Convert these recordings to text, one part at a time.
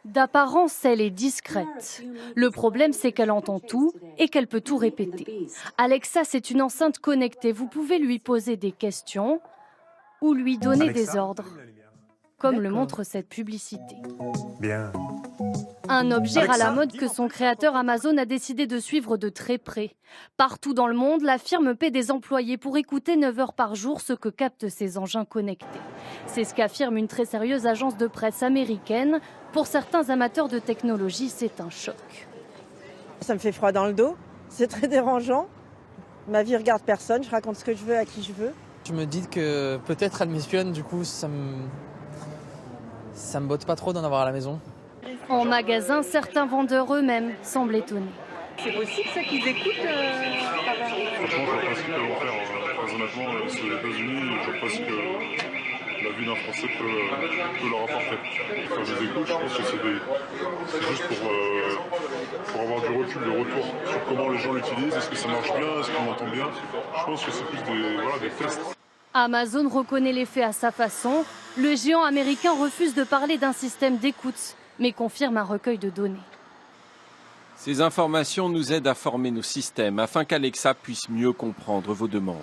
D'apparence, elle est discrète. Le problème, c'est qu'elle entend tout et qu'elle peut tout répéter. Alexa, c'est une enceinte connectée. Vous pouvez lui poser des questions ou lui donner des ordres, comme le montre cette publicité. Bien. Un objet à la mode que son créateur Amazon a décidé de suivre de très près. Partout dans le monde, la firme paie des employés pour écouter 9 heures par jour ce que captent ces engins connectés. C'est ce qu'affirme une très sérieuse agence de presse américaine. Pour certains amateurs de technologie, c'est un choc. Ça me fait froid dans le dos, c'est très dérangeant. Ma vie regarde personne, je raconte ce que je veux à qui je veux. Je me dis que peut-être elle m'espionne, du coup ça me botte pas trop d'en avoir à la maison. En magasin, certains vendeurs eux-mêmes semblent étonnés. C'est possible ça qu'ils écoutent Franchement, je vois pas ce qu'ils peuvent en faire. Très honnêtement, c'est les États-Unis, je vois pas ce que la vue d'un Français peut leur apporter. Quand je les écoute, je pense que c'est juste pour avoir du recul, de retour sur comment les gens l'utilisent, est-ce que ça marche bien, est-ce qu'on entend bien. Je pense que c'est plus des tests. Amazon reconnaît les faits à sa façon. Le géant américain refuse de parler d'un système d'écoute, mais confirme un recueil de données. Ces informations nous aident à former nos systèmes afin qu'Alexa puisse mieux comprendre vos demandes.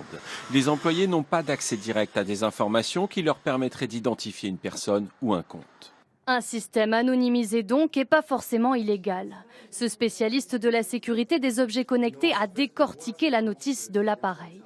Les employés n'ont pas d'accès direct à des informations qui leur permettraient d'identifier une personne ou un compte. Un système anonymisé donc et pas forcément illégal. Ce spécialiste de la sécurité des objets connectés a décortiqué la notice de l'appareil.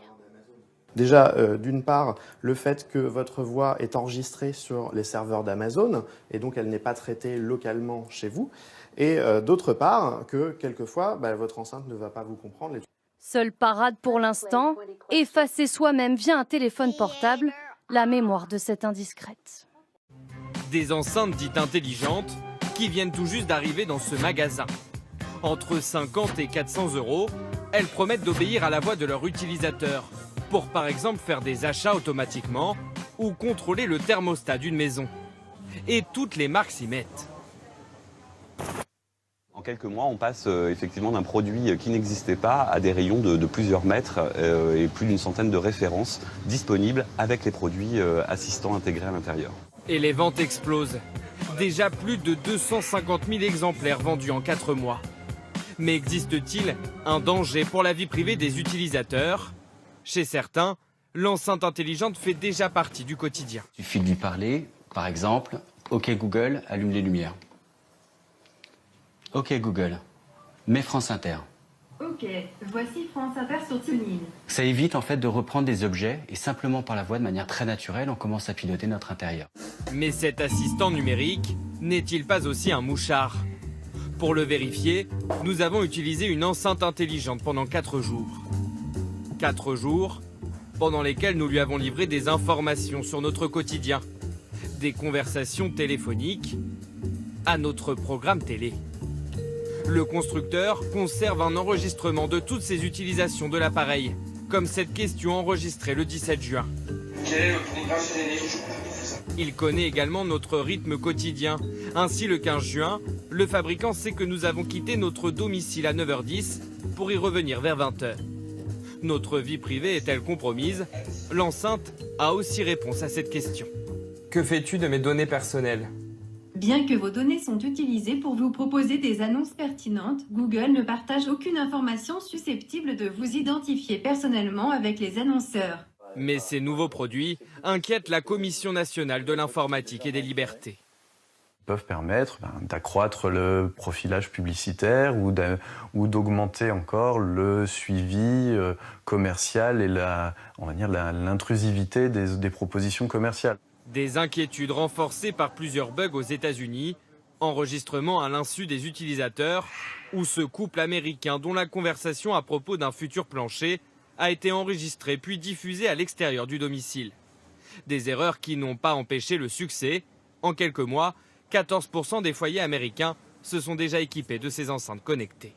Déjà, d'une part, le fait que votre voix est enregistrée sur les serveurs d'Amazon et donc elle n'est pas traitée localement chez vous. Et d'autre part, que quelquefois, votre enceinte ne va pas vous comprendre. Seule parade pour l'instant, effacer soi-même via un téléphone portable la mémoire de cette indiscrète. Des enceintes dites intelligentes qui viennent tout juste d'arriver dans ce magasin. Entre 50 et 400 €, elles promettent d'obéir à la voix de leur utilisateur pour par exemple faire des achats automatiquement ou contrôler le thermostat d'une maison. Et toutes les marques s'y mettent. En quelques mois, on passe effectivement d'un produit qui n'existait pas à des rayons de plusieurs mètres et plus d'une centaine de références disponibles avec les produits assistants intégrés à l'intérieur. Et les ventes explosent. Déjà plus de 250 000 exemplaires vendus en 4 mois. Mais existe-t-il un danger pour la vie privée des utilisateurs ? Chez certains, l'enceinte intelligente fait déjà partie du quotidien. Il suffit de lui parler, par exemple, « Ok Google, allume les lumières ». « Ok Google, mets France Inter ». Ok, voici France Inter sur TuneIn. Ça évite en fait de reprendre des objets et simplement par la voix de manière très naturelle, on commence à piloter notre intérieur. Mais cet assistant numérique n'est-il pas aussi un mouchard ? Pour le vérifier, nous avons utilisé une enceinte intelligente pendant 4 jours. 4 jours pendant lesquels nous lui avons livré des informations sur notre quotidien, des conversations téléphoniques à notre programme télé. Le constructeur conserve un enregistrement de toutes ses utilisations de l'appareil, comme cette question enregistrée le 17 juin. Quel est le programme télé ? Il connaît également notre rythme quotidien. Ainsi, le 15 juin, le fabricant sait que nous avons quitté notre domicile à 9h10 pour y revenir vers 20h. Notre vie privée est-elle compromise ? L'enceinte a aussi réponse à cette question. Que fais-tu de mes données personnelles ? Bien que vos données sont utilisées pour vous proposer des annonces pertinentes, Google ne partage aucune information susceptible de vous identifier personnellement avec les annonceurs. Mais ces nouveaux produits inquiètent la Commission nationale de l'informatique et des libertés. Ils peuvent permettre d'accroître le profilage publicitaire ou d'augmenter encore le suivi commercial et l'intrusivité des propositions commerciales. Des inquiétudes renforcées par plusieurs bugs aux États-Unis, enregistrement à l'insu des utilisateurs, ou ce couple américain dont la conversation à propos d'un futur plancher a été enregistrée puis diffusée à l'extérieur du domicile. Des erreurs qui n'ont pas empêché le succès. En quelques mois, 14% des foyers américains se sont déjà équipés de ces enceintes connectées.